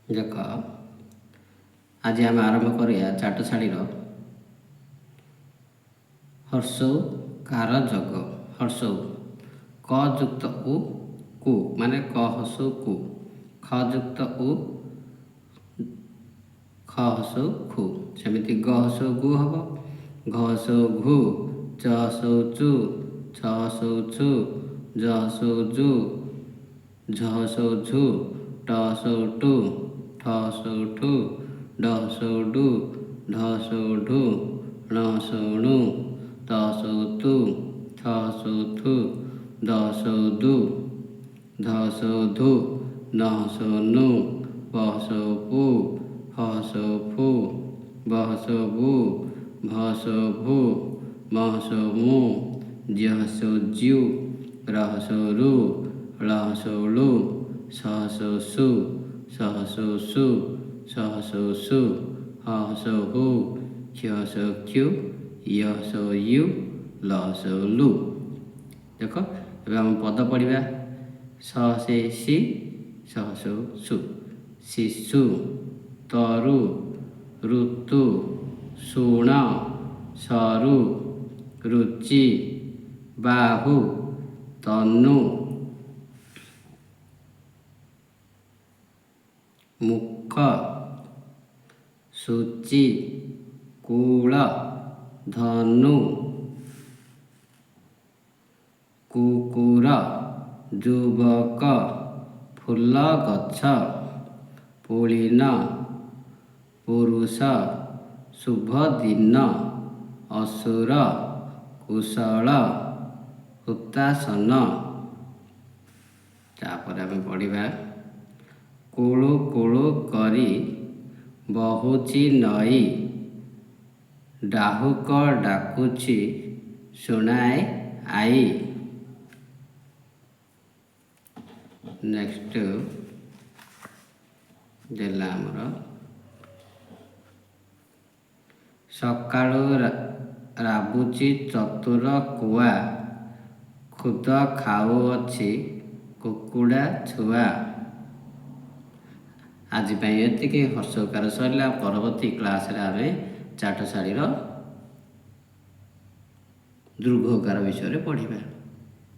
देख आज आम आरंभ करिया चाटशाढ़ी हर्षौ कार जग हर्षौ क युक्त उ कु माने क हसौ कु ख युक्त उ ख हसौ खु सेमिति ग हसौ गु हम घ हसौ घु च हसौ चु छ हसौ छु ज हसौ जु झ हसौ झु ट हसौ टु ठ हसौ ठु ड हसौ डु ढ हसौ ढु ण हसौ णु त हसौ तु थ हसौ थु द हसौ दु ध हसौ धु न हसौ नु प हसौ पु ह हसौ फु ब हसौ बु भ हसौ भु म हसौ मु ज्य हसौ ज्यु र हसौ रु ळ हसौ लु स हसौ सु स हसौ सु स हसौ सु ह हसौ हु क्ष हसौ क्यु य हसौ यु ल हसौ लु। देख ए आम पद पढ़ा स हसे सी स हसौ सु शिशु तरु ऋतु सुण सरु रुचि बाहु तनु मुख सूचि कूल धनु कुकुर युवक फूल गछ पुलिन पुरुष शुभ दिन असुर कुशल हुतासन। तापर आम पढ़ा कुळु कुळु करी बहुची नई डाहुक डाकुची शुणाए आई। नेक्स्ट देला आमर सकाळु राबुची चतुर कुआ खुद खाऊअछि कुकुड़ा छुआ। आज ये हर्षकार सरला परवर्ती क्लास रे आमे चाटशाढ़ी दीर्घकार विषय पढ़ा।